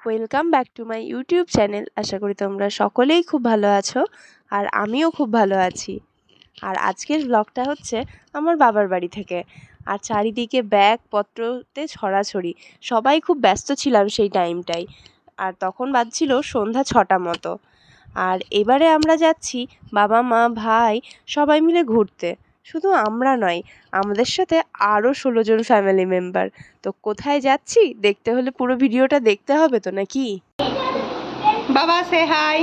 Welcome back to my YouTube channel. আশা করি তোমরা সকলেই খুব ভালো আছো আর আমিও খুব ভালো আছি। আর আজকের ব্লগটা হচ্ছে আমার বাবার বাড়ি থেকে। আর চারিদিকে ব্যাগপত্রতে ছড়াছড়ি, সবাই খুব ব্যস্ত ছিলাম সেই টাইমটায়। আর তখন বাজছিল সন্ধ্যা 6টা মতো। আর এবারে আমরা যাচ্ছি বাবা মা ভাই সবাই মিলে ঘুরতে। শুধু আমরা নয়, আমাদের সাথে আরও 16 জন ফ্যামিলি মেম্বার। তো কোথায় যাচ্ছি দেখতে হলে পুরো ভিডিওটা দেখতে হবে তো, নাকি? বাবা সে হাই।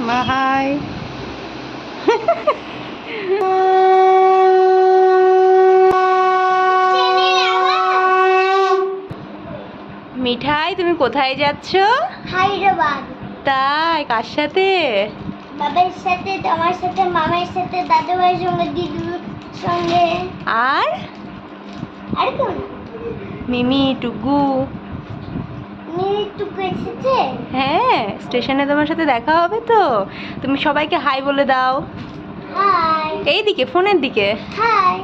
মা হাই। মিঠাই, তুমি কোথায় যাচ্ছ? হায়দ্রাবাদ। তাই? কার সাথে? বাবার সাথে, তোমার সাথে, মামার সাথে, দাদু ভাইয়ের সঙ্গে, দিদুর সঙ্গে। আর কেউ না। মিমি, টুকু। টুকু এসেছে। হ্যাঁ, স্টেশনে তোমার সাথে দেখা হবে তো। তুমি সবাইকে হাই বলে দাও। হাই। এইদিকে, ফোনের দিকে। হাই।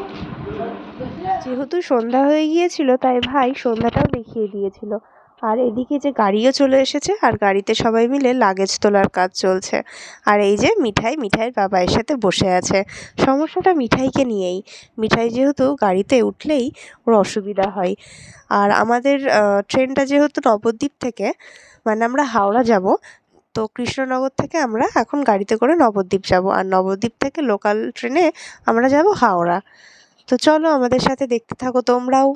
যেহেতু সন্ধ্যা হয়ে গিয়েছিল তাই ভাই সন্ধ্যাটাও দেখিয়ে দিয়েছিল। আর এদিকে যে গাড়িও চলে এসেছে, আর গাড়িতে সবাই মিলে লাগেজ তোলার কাজ চলছে। আর এই যে মিঠাইয়ের বাবা এর সাথে বসে আছে। সমস্যাটা মিঠাইকে নিয়েই। মিঠাই যেহেতু গাড়িতে উঠলেই ওর অসুবিধা হয়। আর আমাদের ট্রেনটা যেহেতু নবদ্বীপ থেকে, মানে আমরা হাওড়া যাব, তো কৃষ্ণনগর থেকে আমরা এখন গাড়িতে করে নবদ্বীপ যাব, আর নবদ্বীপ থেকে লোকাল ট্রেনে আমরা যাব হাওড়া। তো চলো আমাদের সাথে দেখতে থাকো তোমরাও।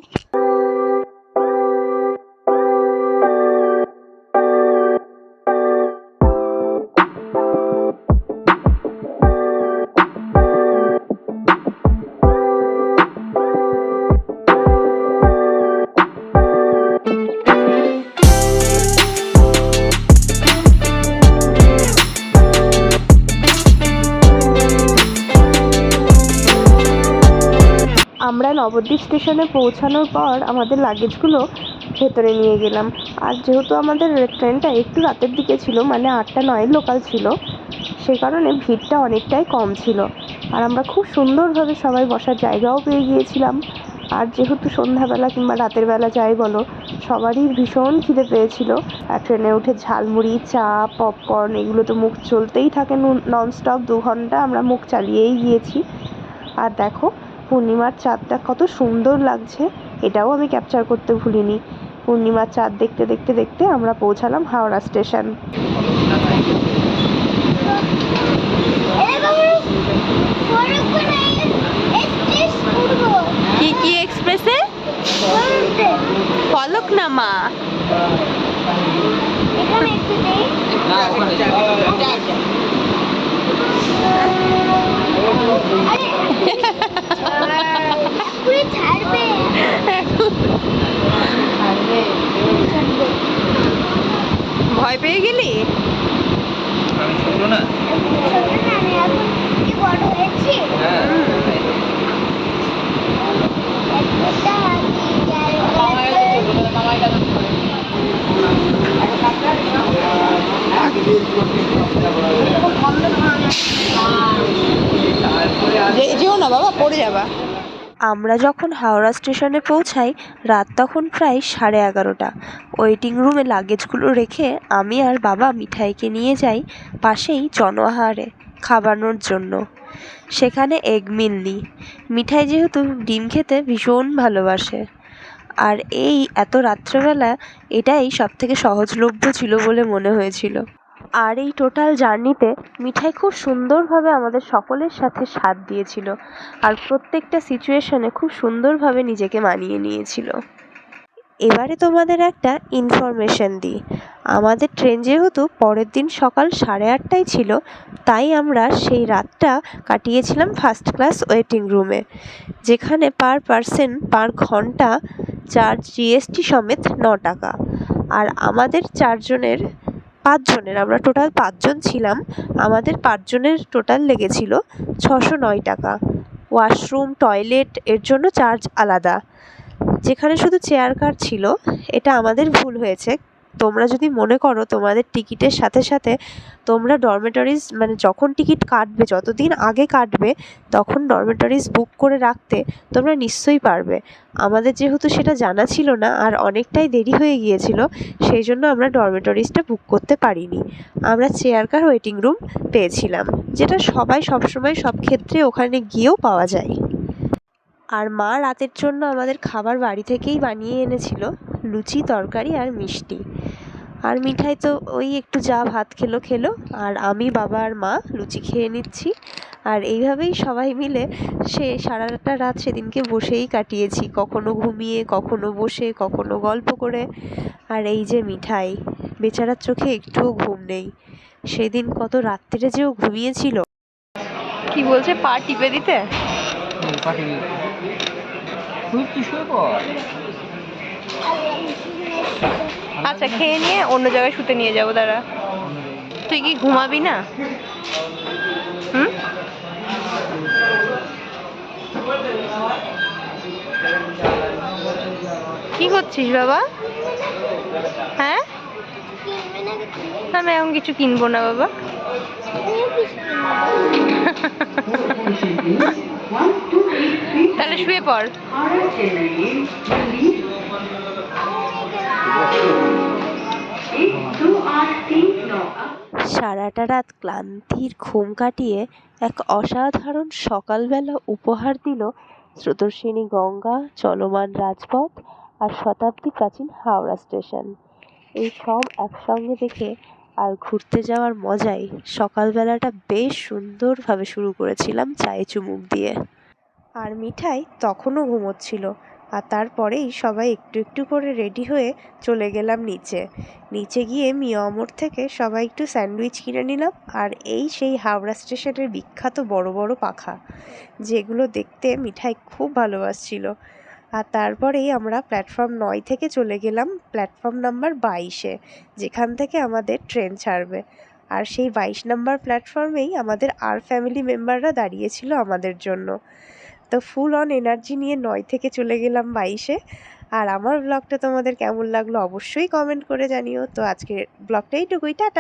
আমরা নবদ্বীপ স্টেশনে পৌঁছানোর পর আমাদের লাগেজগুলো ভেতরে নিয়ে গেলাম। আর যেহেতু আমাদের ট্রেনটা একটু রাতের দিকে ছিল, মানে 8টা 9 লোকাল ছিল, সেই কারণে ভিড়টা অনেকটাই কম ছিল। আর আমরা খুব সুন্দরভাবে সবাই বসার জায়গাও পেয়ে গিয়েছিলাম। আর যেহেতু সন্ধ্যাবেলা কিংবা রাতের বেলা যাই বলো, সবারই ভীষণ খিদে পেয়েছিল। আর ট্রেনে উঠে ঝালমুড়ি, চা, পপকর্ন এগুলো তো মুখ চলতেই থাকে ননস্টপ। 2 ঘন্টা আমরা মুখ চালিয়েই গিয়েছি। আর দেখো পূর্ণিমার চাঁদটা কত সুন্দর লাগছে, এটাও আমি ক্যাপচার করতে ভুলিনি। পূর্ণিমার চাঁদ দেখতে দেখতে দেখতে আমরা পৌঁছালাম হাওড়া স্টেশন। কি এক্সপ্রেসে? ফলকনামা। ভয় পেয়ে গেলি? যেও না বাবা, পড়ে যাবা। আমরা যখন হাওড়া স্টেশনে পৌঁছাই রাত তখন প্রায় 11:30। ওয়েটিং রুমে লাগেজগুলো রেখে আমি আর বাবা মিঠাইকে নিয়ে যাই পাশেই জনআহারে খাওয়ানোর জন্য। সেখানে এগ মিল নিই। মিঠাই যেহেতু ডিম খেতে ভীষণ ভালোবাসে, আর এই এত রাত্রেবেলা এটাই সবথেকে সহজলভ্য ছিল বলে মনে হয়েছিল। আর এই টোটাল জার্নিতে মিঠাই খুব সুন্দরভাবে আমাদের সকলের সাথে সাথ দিয়েছিল, আর প্রত্যেকটা সিচুয়েশনে খুব সুন্দরভাবে নিজেকে মানিয়ে নিয়েছিল। এবারে তোমাদের একটা ইনফরমেশন দিই। আমাদের ট্রেন যেহেতু পরের দিন সকাল 8:30টায় ছিল, তাই আমরা সেই রাতটা কাটিয়েছিলাম ফার্স্ট ক্লাস ওয়েটিং রুমে, যেখানে পার পারসন পার ঘন্টা চার্জ জিএসটি সমেত 9 টাকা। আর আমাদের 5 জনের, আমরা টোটাল 5 জন ছিলাম, আমাদের 5 জনের টোটাল লেগেছিল 609 টাকা। ওয়াশরুম, টয়লেট এর জন্য চার্জ আলাদা। যেখানে শুধু চেয়ার কার ছিল, এটা আমাদের ভুল হয়েছে, তোমরা যদি মনে করো তোমাদের টিকিটের সাথে সাথে তোমরা ডরমেটরিজ মানে যখন টিকিট কাটবে, যতদিন আগে কাটবে তখন ডরমেটরিজ বুক করে রাখতে, তোমরা নিশ্চয়ই পারবে। আমাদের যেহেতু সেটা জানা ছিল না আর অনেকটাই দেরি হয়ে গিয়েছিল, সেই জন্য আমরা ডরমেটরিজটা বুক করতে পারিনি। আমরা চেয়ার কার ওয়েটিং রুম পেয়েছিলাম, যেটা সবাই সবসময় সব ক্ষেত্রে ওখানে গিয়েও পাওয়া যায়। আর মা রাতের জন্য আমাদের খাবার বাড়ি থেকেই বানিয়ে এনেছিল, লুচি, তরকারি আর মিষ্টি। আর মিঠাই তো ওই একটু যা ভাত খেলো, আর আমি, বাবা আর মা লুচি খেয়ে নিচ্ছি। আর এইভাবেই সবাই মিলে সারাটা রাত সেদিনকে বসেই কাটিয়েছি, কখনো ঘুমিয়ে, কখনো বসে, কখনো গল্প করে। আর এই যে মিঠাই, বেচারার চোখে একটুও ঘুম নেই, সেদিন কত রাত্রিরে যে ও ঘুমিয়েছিল। কি বলছে, পা টিপে দিতে? আচ্ছা, খেয়ে নিয়ে অন্য জায়গায় শুতে নিয়ে যাবো, দাঁড়া। তুই কি ঘুমাবি না? হুম, কি করছিস বাবা? হ্যাঁ, আমি এখন কিছু কিনবো না বাবা। তাহলে শুয়ে পড়। সারাটা রাত ক্লান্তির ঘুম কাটিয়ে এক অসাধারণ সকালবেলা উপহার দিল স্রোতস্বিনী গঙ্গা, চলমান রাজপথ আর শতাব্দী প্রাচীন হাওড়া স্টেশন। এই সব একসঙ্গে দেখে আর ঘুরতে যাওয়ার মজায় সকালবেলাটা বেশ সুন্দরভাবে শুরু করেছিলাম চায়ে চুমুক দিয়ে। আর মিঠাই তখনও ঘুমোচ্ছিল। আর তারপরেই সবাই একটু একটু করে রেডি হয়ে চলে গেলাম নিচে গিয়ে মিয়া অমর থেকে সবাই একটু স্যান্ডউইচ কিনে নিলাম। আর এই সেই হাওড়া স্টেশনের বিখ্যাত বড় বড় পাখা, যেগুলো দেখতে মিঠাই খুব ভালোবাসছিল। আর তারপরেই আমরা প্ল্যাটফর্ম 9 থেকে চলে গেলাম প্ল্যাটফর্ম নাম্বার 22-এ, যেখান থেকে আমাদের ট্রেন ছাড়বে। আর সেই 22 নাম্বার প্ল্যাটফর্মেই আমাদের আর ফ্যামিলি মেম্বাররা দাঁড়িয়েছিল আমাদের জন্য। তো ফুল অন এনার্জি নিয়ে 9 থেকে চলে গেলাম 22-এ। আর আমার ব্লগটা তোমাদের কেমন লাগলো অবশ্যই কমেন্ট করে জানিও। তো আজকের ব্লগটা এইটুকুই, টাটা।